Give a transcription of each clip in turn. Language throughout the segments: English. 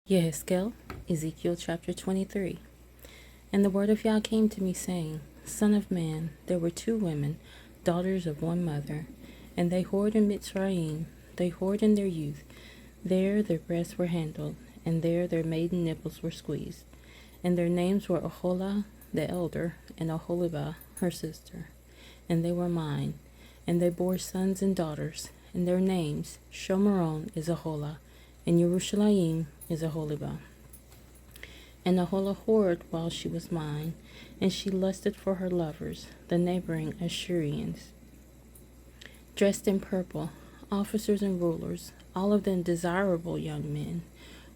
Yehezqeel, Ezekiel chapter 23. And the word of Yah came to me, saying, Son of man, there were two women, daughters of one mother, and they whored in Mitzrayim, they whored in their youth. There their breasts were handled, and there their maiden nipples were squeezed. And their names were Aholah the elder, and Aholibah her sister. And they were mine, and they bore sons and daughters, and their names, Shomeron is Aholah, and Yerushalayim is Aholibah. And Aholah whored while she was mine, and she lusted for her lovers, the neighboring Ashurians, dressed in purple, officers and rulers, all of them desirable young men,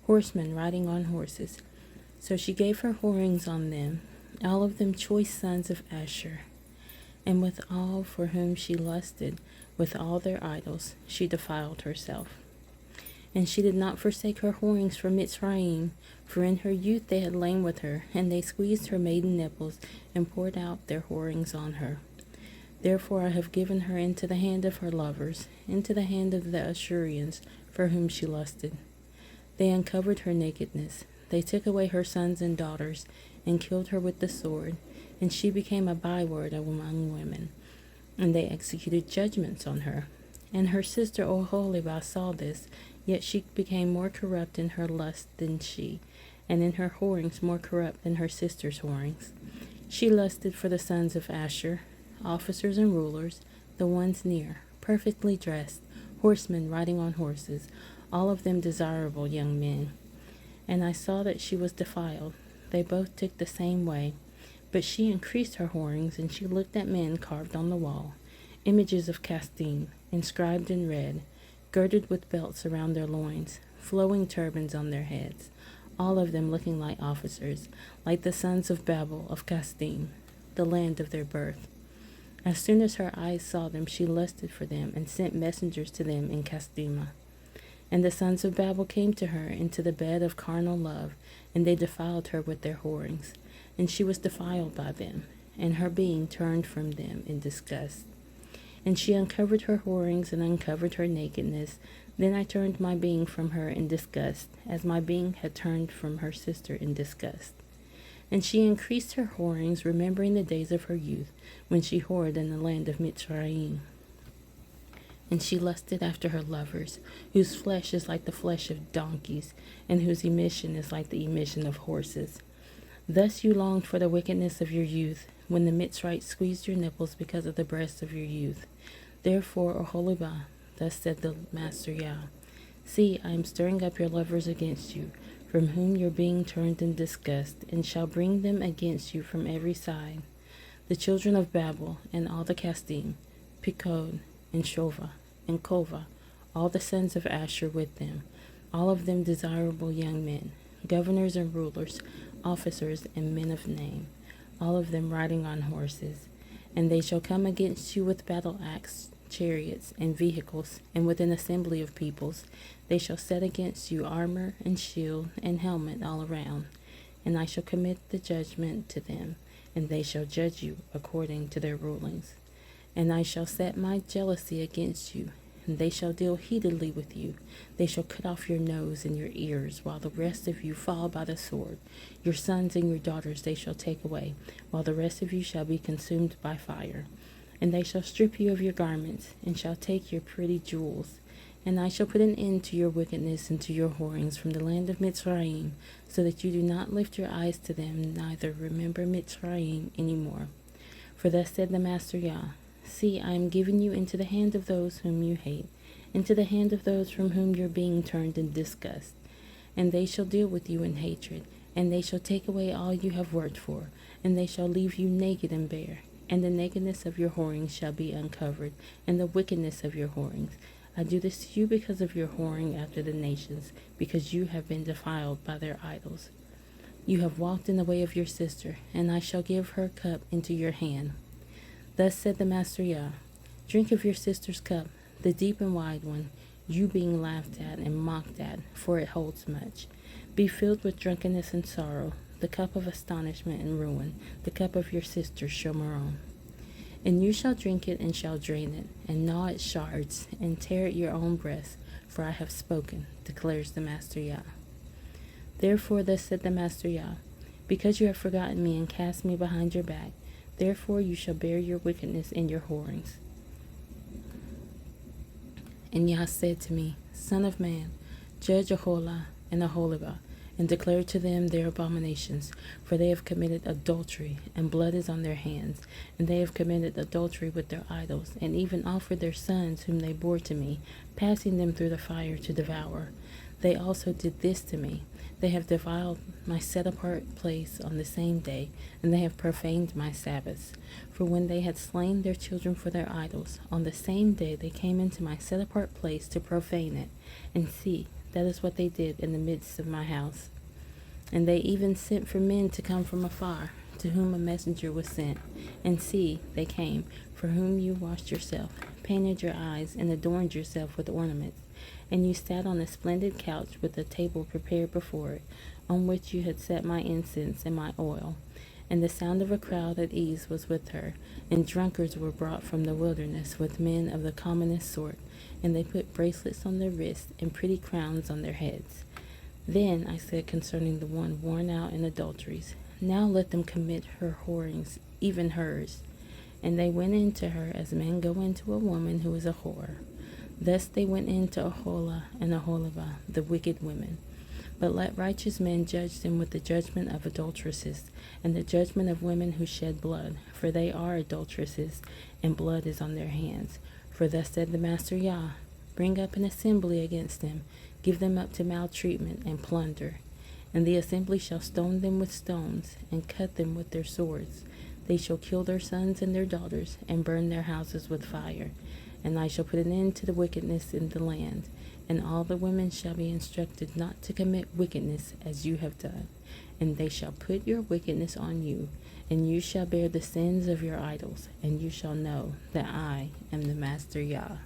horsemen riding on horses. So she gave her whorings on them, all of them choice sons of Asher. And with all for whom she lusted, with all their idols, she defiled herself. And she did not forsake her whorings from Mitzrayim, for in her youth they had lain with her, and they squeezed her maiden nipples, and poured out their whorings on her. Therefore I have given her into the hand of her lovers, into the hand of the Ashurians, for whom she lusted. They uncovered her nakedness, they took away her sons and daughters, and killed her with the sword, and she became a byword among women, and they executed judgments on her. And her sister Oholibah saw this, yet she became more corrupt in her lust than she, and in her whorings more corrupt than her sister's whorings. She lusted for the sons of Asher, officers and rulers, the ones near, perfectly dressed, horsemen riding on horses, all of them desirable young men. And I saw that she was defiled. They both took the same way. But she increased her whorings, and she looked at men carved on the wall, images of Casdim, inscribed in red, girded with belts around their loins, flowing turbans on their heads, all of them looking like officers, like the sons of Babel of Casdim, the land of their birth. As soon as her eyes saw them, she lusted for them, and sent messengers to them in Casdima. And the sons of Babel came to her into the bed of carnal love, and they defiled her with their whorings. And she was defiled by them, and her being turned from them in disgust. And she uncovered her whorings and uncovered her nakedness. Then I turned my being from her in disgust, as my being had turned from her sister in disgust. And she increased her whorings, remembering the days of her youth, when she whored in the land of Mitzrayim. And she lusted after her lovers, whose flesh is like the flesh of donkeys, and whose emission is like the emission of horses. Thus you longed for the wickedness of your youth, when the Mitzrite squeezed your nipples because of the breasts of your youth. Therefore, Aholibah, thus said the Master Yah, See, I am stirring up your lovers against you, from whom your being turned in disgust, and shall bring them against you from every side. The children of Babel, and all the Casdim, Pekod, and Shova, and Kova, all the sons of Asher with them, all of them desirable young men, governors and rulers, officers and men of name, all of them riding on horses. And they shall come against you with battle axe, chariots, and vehicles, and with an assembly of peoples. They shall set against you armor and shield and helmet all around. And I shall commit the judgment to them, and they shall judge you according to their rulings. And I shall set my jealousy against you, and they shall deal heatedly with you. They shall cut off your nose and your ears, while the rest of you fall by the sword. Your sons and your daughters they shall take away, while the rest of you shall be consumed by fire. And they shall strip you of your garments, and shall take your pretty jewels. And I shall put an end to your wickedness and to your whorings from the land of Mitzrayim, so that you do not lift your eyes to them, neither remember Mitzrayim any more. For thus said the Master Yah, See, I am giving you into the hand of those whom you hate, into the hand of those from whom your being turned in disgust. And they shall deal with you in hatred, and they shall take away all you have worked for, and they shall leave you naked and bare. And the nakedness of your whorings shall be uncovered, and the wickedness of your whorings. I do this to you because of your whoring after the nations, because you have been defiled by their idols. You have walked in the way of your sister, and I shall give her cup into your hand. Thus said the Master Yah, Drink of your sister's cup, the deep and wide one, you being laughed at and mocked at, for it holds much. Be filled with drunkenness and sorrow, the cup of astonishment and ruin, the cup of your sister Shomeron. And you shall drink it and shall drain it, and gnaw its shards, and tear at your own breast, for I have spoken, declares the Master Yah. Therefore thus said the Master Yah, because you have forgotten me and cast me behind your back, therefore you shall bear your wickedness and your whorings. And Yah said to me, Son of man, judge Aholah and Aholibah, and declare to them their abominations, for they have committed adultery, and blood is on their hands, and they have committed adultery with their idols, and even offered their sons whom they bore to me, passing them through the fire to devour. They also did this to me. They have defiled my set-apart place on the same day, and they have profaned my Sabbaths. For when they had slain their children for their idols, on the same day they came into my set-apart place to profane it. And see, that is what they did in the midst of my house. And they even sent for men to come from afar, to whom a messenger was sent. And see, they came, for whom you washed yourself, painted your eyes, and adorned yourself with ornaments. And you sat on a splendid couch with a table prepared before it, on which you had set my incense and my oil. And the sound of a crowd at ease was with her, and drunkards were brought from the wilderness with men of the commonest sort, and they put bracelets on their wrists and pretty crowns on their heads. Then I said concerning the one worn out in adulteries, Now let them commit her whorings, even hers. And they went in to her as men go into a woman who is a whore. Thus they went into Aholah and Aholibah, the wicked women. But let righteous men judge them with the judgment of adulteresses, and the judgment of women who shed blood, for they are adulteresses, and blood is on their hands. For thus said the Master Yah, Bring up an assembly against them, give them up to maltreatment and plunder. And the assembly shall stone them with stones, and cut them with their swords. They shall kill their sons and their daughters, and burn their houses with fire. And I shall put an end to the wickedness in the land, and all the women shall be instructed not to commit wickedness as you have done. And they shall put your wickedness on you, and you shall bear the sins of your idols, and you shall know that I am the Master Yah.